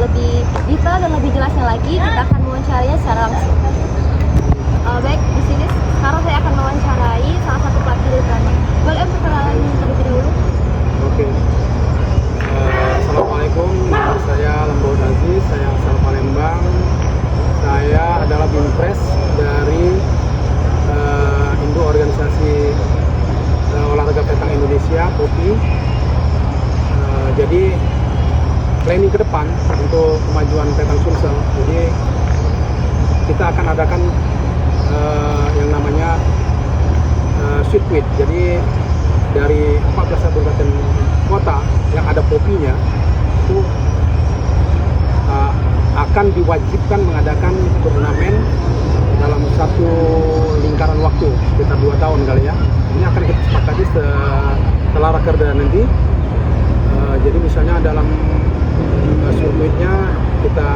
lebih detail dan lebih jelasnya lagi, kita akan mewawancarainya secara langsung. Baik, di sini sekarang saya akan mewawancarai salah satu pelatih dari Palembang. Boleh perkenalan terlebih dahulu? Oke. Assalamualaikum, nama saya Lembaud Aziz, saya asal Palembang. Saya adalah Binpres dari Indo Organisasi Olahraga Petang Indonesia, POPI. Jadi planning ke depan untuk kemajuan Petang Sumsel. Jadi kita akan adakan yang namanya sirkuit. Jadi dari 14 kabupaten kota yang ada POPI-nya itu akan diwajibkan mengadakan turnamen dalam satu lingkaran waktu sekitar 2 tahun kali ya. Ini akan kita sepakati setelah rakerda nanti. Jadi misalnya dalam sirkuitnya kita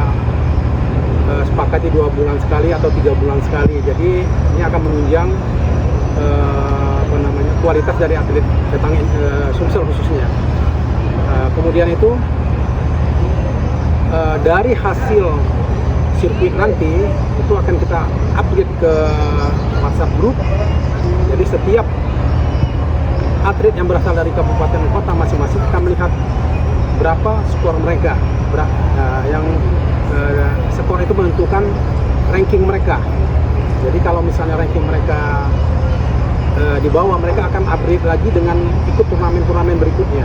sepakati 2 bulan sekali atau 3 bulan sekali. Jadi ini akan menunjang kualitas dari atlet Petang Sumsel khususnya. Kemudian itu dari hasil sirkuit nanti itu akan kita update ke WhatsApp group. Jadi setiap atlet yang berasal dari kabupaten kota masing-masing akan melihat berapa skor mereka. Yang skor itu menentukan ranking mereka. Jadi kalau misalnya ranking mereka di bawah, mereka akan upgrade lagi dengan ikut turnamen-turnamen berikutnya.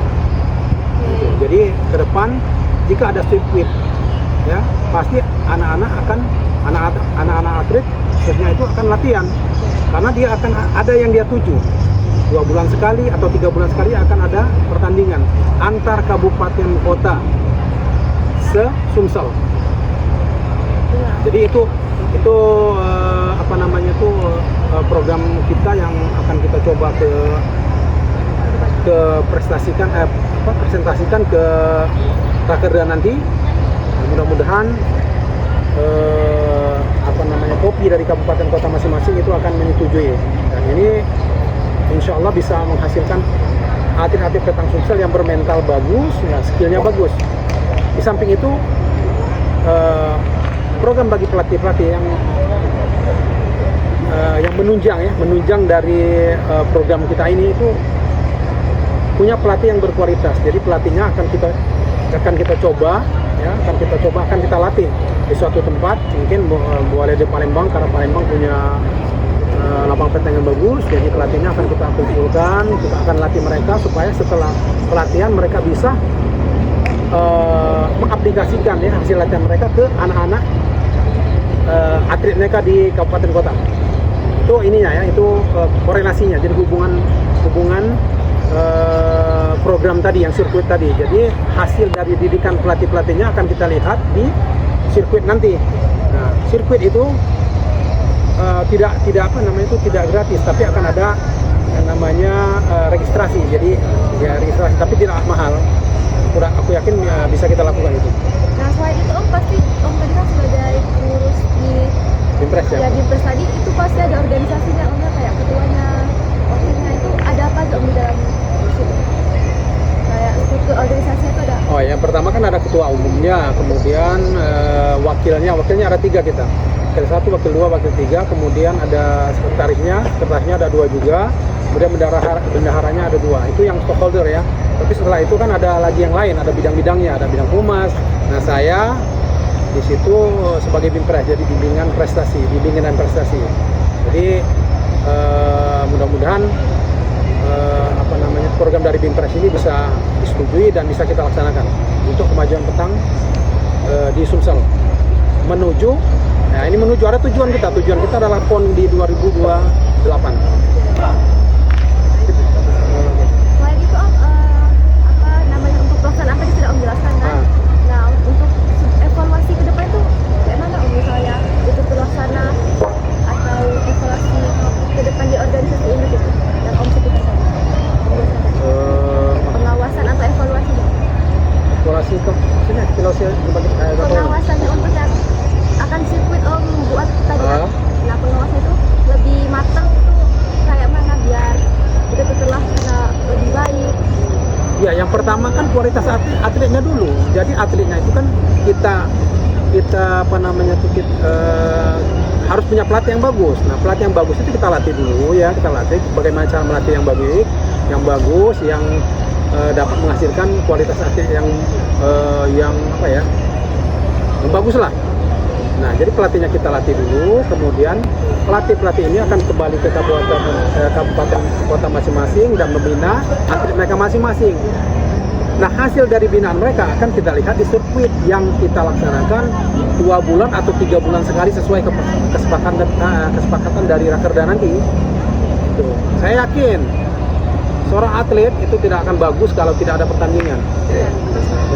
Gitu. Jadi ke depan jika ada sirkuit, ya pasti anak-anak atlet khususnya itu akan latihan, karena dia akan ada yang dia tuju 2 bulan sekali atau 3 bulan sekali akan ada pertandingan antar kabupaten kota se-Sumsel. Jadi itu program kita yang akan kita coba presentasikan ke rakerda nanti. Mudah-mudahan POPI dari kabupaten kota masing-masing itu akan menyetujui, dan ini insya Allah bisa menghasilkan atlet-atlet Petang Sumsel yang bermental bagus, ya, skillnya bagus. Di samping itu program bagi pelatih-pelatih yang menunjang dari program kita ini itu punya pelatih yang berkualitas. Jadi pelatihnya akan kita coba, ya, akan kita latih di suatu tempat, mungkin boleh di Palembang karena Palembang punya lapangan petang yang bagus. Jadi pelatihnya akan kita kumpulkan, kita akan latih mereka supaya setelah pelatihan mereka bisa mengaplikasikan ya hasil latihan mereka ke anak-anak atlet mereka di kabupaten kota. Itu ininya ya, itu korelasinya. Jadi hubungan program tadi yang sirkuit tadi. Jadi hasil dari didikan pelatih-pelatihnya akan kita lihat di sirkuit nanti. Nah, sirkuit itu tidak gratis, tapi akan ada yang namanya registrasi. Jadi ya registrasi, tapi tidak mahal. Aku yakin bisa kita lakukan itu. Nah, selain itu pasti tadi kan sebagai pengurus di Binpres ya? Ya, Binpres tadi itu pasti ada organisasinya, kayak ketuanya, wakilnya itu ada apa di dalam situ? Kayak struktur organisasinya itu ada? Oh, yang pertama kan ada ketua umumnya, kemudian wakilnya ada 3 kita. Wakil 1, wakil 2, wakil 3, kemudian ada sekretarisnya ada 2 juga, kemudian bendaharanya ada 2. Itu yang stakeholder ya. Tapi setelah itu kan ada lagi yang lain, ada bidang-bidangnya, ada bidang humas. Nah, saya di situ sebagai Binpres, jadi bimbingan dan prestasi. Jadi mudah-mudahan program dari Binpres ini bisa disetujui dan bisa kita laksanakan untuk kemajuan petang di Sumsel. Ada tujuan kita adalah PON di 2028. Selain itu untuk pelaksanaan tadi sudah menjelaskan kan? Nah, untuk evaluasi ke depan itu kayak mana misalnya untuk pelaksana atau evaluasi ke depan di organisasi ini gitu, yang sebutkan tadi? Pengawasan atau evaluasi? Evaluasi maksudnya pengawasannya untuk yang akan sirkuit buat tadi kan? Nah, pengawasan itu lebih matang itu kayak mana biar betul-betul terlaksana lebih baik? Ya, yang pertama kan kualitas atletnya dulu. jadi atletnya itu kan kita apa namanya tuh harus punya pelatih yang bagus. Nah, pelatih yang bagus itu kita latih dulu ya, kita latih bagaimana cara melatih yang bagus, yang dapat menghasilkan kualitas atlet yang apa ya, yang bagus lah. Nah, jadi pelatihnya kita latih dulu, kemudian pelatih ini akan kembali ke kabupaten kota masing-masing dan membina atlet mereka masing-masing. Nah, hasil dari binaan mereka akan kita lihat di sirkuit yang kita laksanakan 2 bulan atau 3 bulan sekali sesuai kesepakatan dari Rakerda nanti. Itu. Saya yakin seorang atlet itu tidak akan bagus kalau tidak ada pertandingan.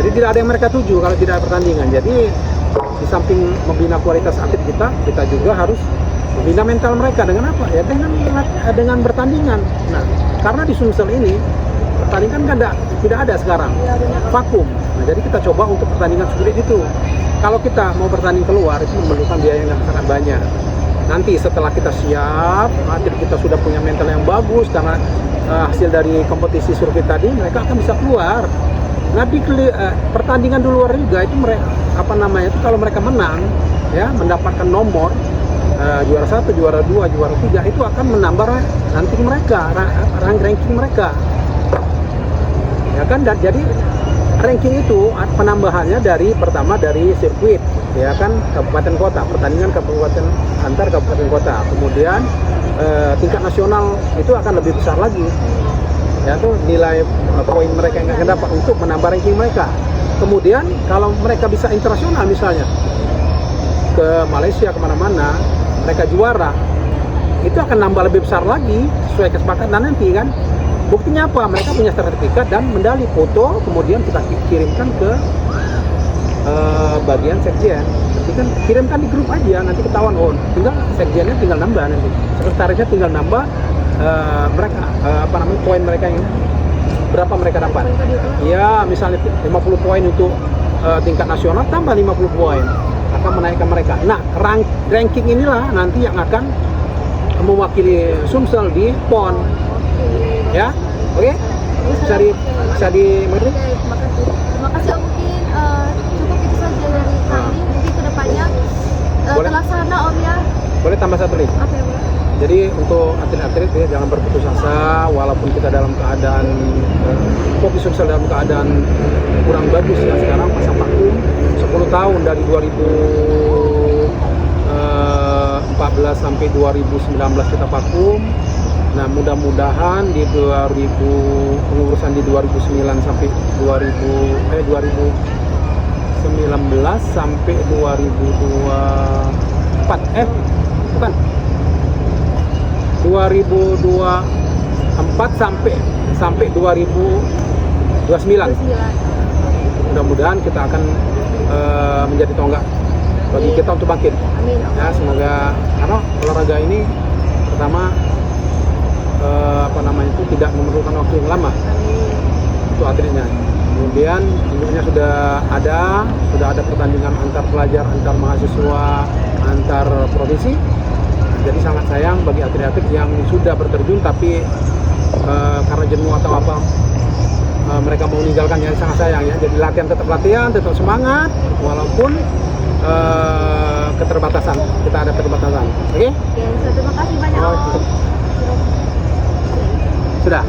Jadi tidak ada yang mereka tuju kalau tidak ada pertandingan. Jadi di samping membina kualitas atlet kita juga harus membina mental mereka dengan apa? Ya dengan bertandingan. Nah, karena di Sumsel ini pertandingan kan tidak ada sekarang, vakum. Nah, jadi kita coba untuk pertandingan seperti itu. Kalau kita mau bertanding keluar itu memerlukan biaya yang sangat banyak. Nanti setelah kita siap, atlet kita sudah punya mental yang bagus karena hasil dari kompetisi sirkuit tadi, mereka akan bisa keluar. Nah, di pertandingan di luar juga itu mereka kalau mereka menang ya, mendapatkan nomor juara 1, juara 2, juara 3 itu akan menambah ranking mereka, ranking mereka. Ya kan, dan jadi ranking itu penambahannya pertama dari sirkuit, ya kan, kabupaten kota, pertandingan antar kabupaten kota. Kemudian tingkat nasional itu akan lebih besar lagi. Ya tuh nilai poin mereka yang akan dapat untuk menambah ranking mereka. Kemudian kalau mereka bisa internasional misalnya ke Malaysia kemana-mana, mereka juara, itu akan nambah lebih besar lagi sesuai kesepakatan nanti kan. Buktinya apa? Mereka punya sertifikat dan medali, foto, kemudian kita kirimkan ke bagian sekjen. Nanti kan kirimkan di grup aja, nanti ketahuan, tinggal sekjennya tinggal nambah nanti, sekretarisnya tinggal nambah mereka poin mereka yang berapa mereka dapat. Ya, misalnya 50 poin untuk tingkat nasional, tambah 50 poin akan menaikkan mereka. Nah, ranking inilah nanti yang akan mewakili Sumsel di PON. Ya, oke? Bisa dimengerti? Terima kasih. Mungkin cukup itu saja dari kami. Mungkin kedepannya terlaksana Om ya. Boleh tambah satu nih. Oke, boleh. Jadi untuk atlet-atlet ya, jangan berputus asa walaupun kita dalam keadaan Kopi Sumsel dalam keadaan kurang bagus ya, sekarang pasang vakum 10 tahun dari 2014 sampai 2019 kita vakum. Nah, mudah-mudahan di pengurusan di 2009 sampai 2019 sampai 2024 sampai 2029. Mudah-mudahan kita akan menjadi tonggak bagi kita untuk bangkit. Amin. Ya, semoga karena olahraga ini pertama itu tidak memerlukan waktu yang lama untuk atletnya. Kemudian induknya sudah ada pertandingan antar pelajar, antar mahasiswa, antar provinsi. Jadi sangat sayang bagi atlet-atlet yang sudah berterjun tapi karena jenuh atau apa mereka mau meninggalkan, yang sangat sayang ya. Jadi latihan, tetap semangat walaupun keterbatasan, kita ada keterbatasan. Oke? Terima kasih banyak Om. Sudah.